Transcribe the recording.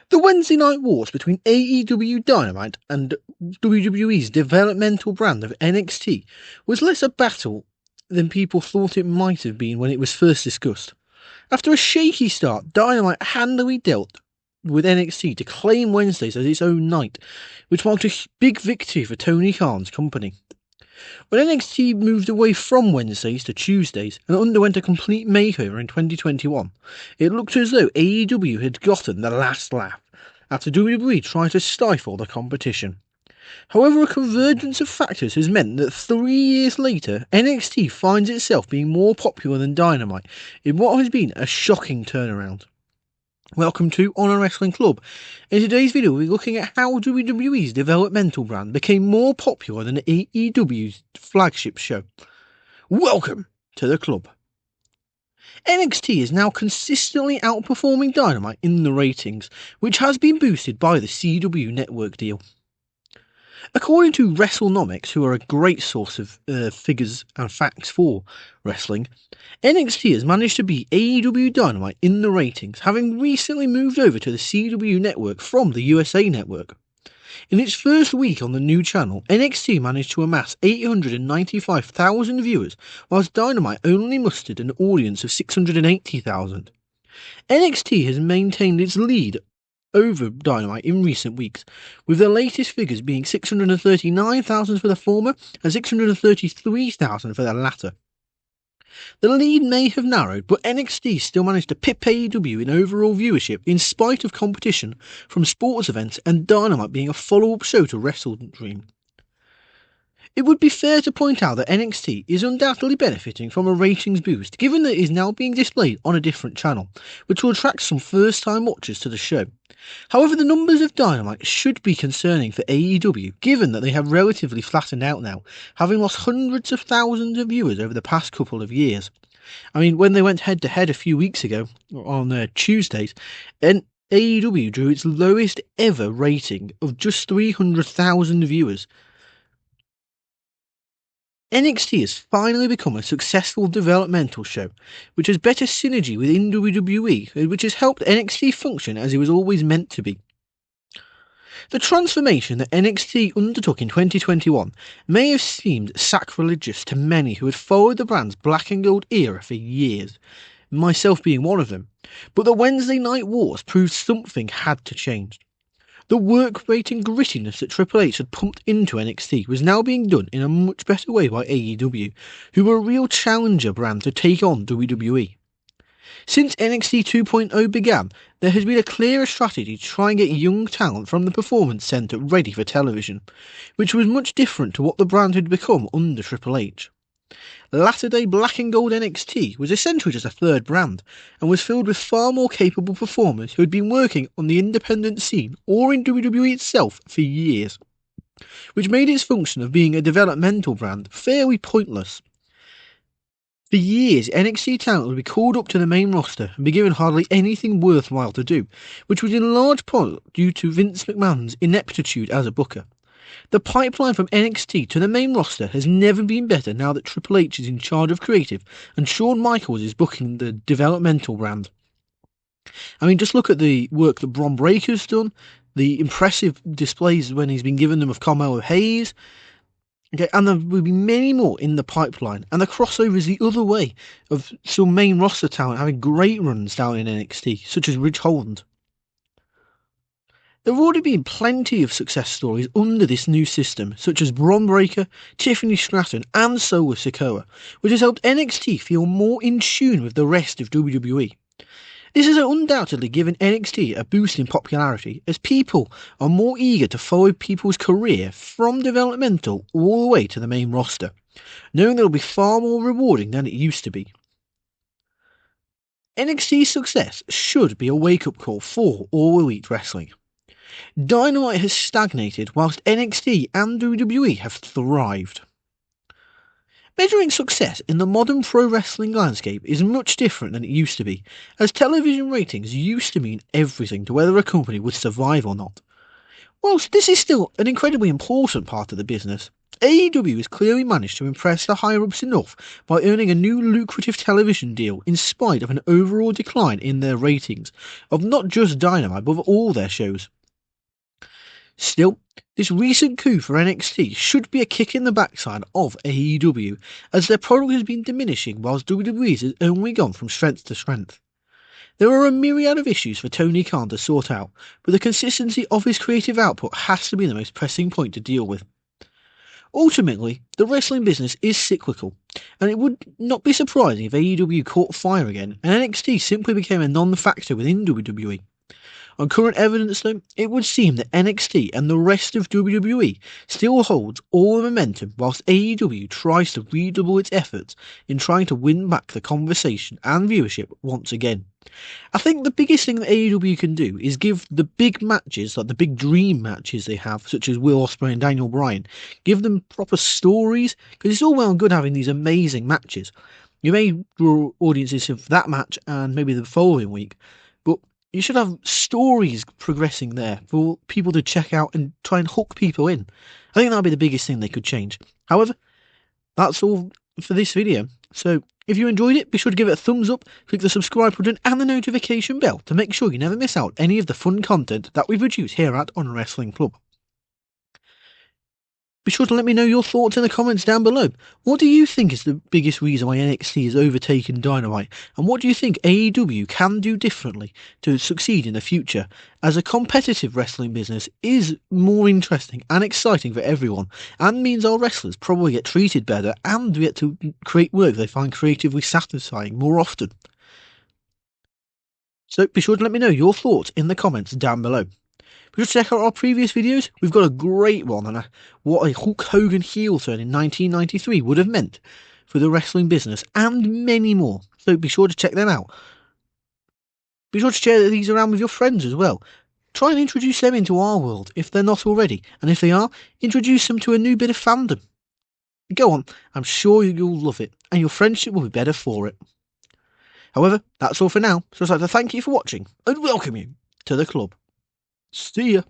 The Wednesday night wars between AEW Dynamite and WWE's developmental brand of NXT was less a battle than people thought it might have been when it was first discussed. After a shaky start, Dynamite handily dealt with NXT to claim Wednesdays as its own night, which marked a big victory for Tony Khan's company. When NXT moved away from Wednesdays to Tuesdays and underwent a complete makeover in 2021, it looked as though AEW had gotten the last laugh after WWE tried to stifle the competition. However, a convergence of factors has meant that 3 years later, NXT finds itself being more popular than Dynamite in what has been a shocking turnaround. Welcome to Honor Wrestling Club. In today's video, we're looking at how WWE's developmental brand became more popular than AEW's flagship show. Welcome to the club. NXT is now consistently outperforming Dynamite in the ratings, which has been boosted by the CW network deal. According to WrestleNomics, who are a great source of figures and facts for wrestling, NXT has managed to beat AEW Dynamite in the ratings, having recently moved over to the CW network from the USA network. In its first week on the new channel, NXT managed to amass 895,000 viewers, whilst Dynamite only mustered an audience of 680,000. NXT has maintained its lead over Dynamite in recent weeks, with the latest figures being 639,000 for the former and 633,000 for the latter. The lead may have narrowed, but NXT still managed to pip AEW in overall viewership in spite of competition from sports events and Dynamite being a follow-up show to Wrestle Dream. It would be fair to point out that NXT is undoubtedly benefiting from a ratings boost, given that it is now being displayed on a different channel, which will attract some first-time watchers to the show. However, the numbers of Dynamite should be concerning for AEW, given that they have relatively flattened out now, having lost hundreds of thousands of viewers over the past couple of years. I mean, when they went head-to-head a few weeks ago, on Tuesdays, AEW drew its lowest ever rating of just 300,000 viewers. NXT has finally become a successful developmental show, which has better synergy within WWE, which has helped NXT function as it was always meant to be. The transformation that NXT undertook in 2021 may have seemed sacrilegious to many who had followed the brand's black and gold era for years, myself being one of them, but the Wednesday Night Wars proved something had to change. The work rate and grittiness that Triple H had pumped into NXT was now being done in a much better way by AEW, who were a real challenger brand to take on WWE. Since NXT 2.0 began, there has been a clearer strategy to try and get young talent from the Performance Center ready for television, which was much different to what the brand had become under Triple H. Latter-day Black and Gold NXT was essentially just a third brand, and was filled with far more capable performers who had been working on the independent scene or in WWE itself for years, which made its function of being a developmental brand fairly pointless. For years, NXT talent would be called up to the main roster and be given hardly anything worthwhile to do, which was in large part due to Vince McMahon's ineptitude as a booker. The pipeline from NXT to the main roster has never been better now that Triple H is in charge of creative and Shawn Michaels is booking the developmental brand. I mean, just look at the work that Bron Breakker's done, the impressive displays when he's been given them of Carmelo Hayes, and there will be many more in the pipeline, and the crossovers the other way of some main roster talent having great runs down in NXT, such as Ridge Holland. There have already been plenty of success stories under this new system, such as Bron Breakker, Tiffany Stratton, and Solo Sikoa, which has helped NXT feel more in tune with the rest of WWE. This has undoubtedly given NXT a boost in popularity, as people are more eager to follow people's career from developmental all the way to the main roster, knowing that it will be far more rewarding than it used to be. NXT's success should be a wake-up call for All Elite Wrestling. Dynamite has stagnated whilst NXT and WWE have thrived. Measuring success in the modern pro wrestling landscape is much different than it used to be, as television ratings used to mean everything to whether a company would survive or not. Whilst this is still an incredibly important part of the business, AEW has clearly managed to impress the higher-ups enough by earning a new lucrative television deal in spite of an overall decline in their ratings of not just Dynamite but of all their shows. Still, this recent coup for NXT should be a kick in the backside of AEW, as their product has been diminishing whilst WWE's has only gone from strength to strength. There are a myriad of issues for Tony Khan to sort out, but the consistency of his creative output has to be the most pressing point to deal with. Ultimately, the wrestling business is cyclical, and it would not be surprising if AEW caught fire again and NXT simply became a non-factor within WWE. On current evidence though, it would seem that NXT and the rest of WWE still holds all the momentum whilst AEW tries to redouble its efforts in trying to win back the conversation and viewership once again. I think the biggest thing that AEW can do is give the big matches, like the big dream matches they have, such as Will Ospreay and Daniel Bryan, give them proper stories, because it's all well and good having these amazing matches. You may draw audiences for that match and maybe the following week, but you should have stories progressing there for people to check out and try and hook people in. I think that would be the biggest thing they could change. However, that's all for this video. So if you enjoyed it, be sure to give it a thumbs up, click the subscribe button and the notification bell to make sure you never miss out any of the fun content that we produce here at On Wrestling Club. Be sure to let me know your thoughts in the comments down below. What do you think is the biggest reason why NXT has overtaken Dynamite? And what do you think AEW can do differently to succeed in the future, as a competitive wrestling business is more interesting and exciting for everyone, and means our wrestlers probably get treated better and get to create work they find creatively satisfying more often? So be sure to let me know your thoughts in the comments down below. Just check out our previous videos. We've got a great one on what a Hulk Hogan heel turn in 1993 would have meant for the wrestling business, and many more. So be sure to check them out. Be sure to share these around with your friends as well. Try and introduce them into our world if they're not already, and if they are, introduce them to a new bit of fandom. Go on, I'm sure you'll love it, and your friendship will be better for it. However, that's all for now, so I'd like to thank you for watching and welcome you to the club. See ya!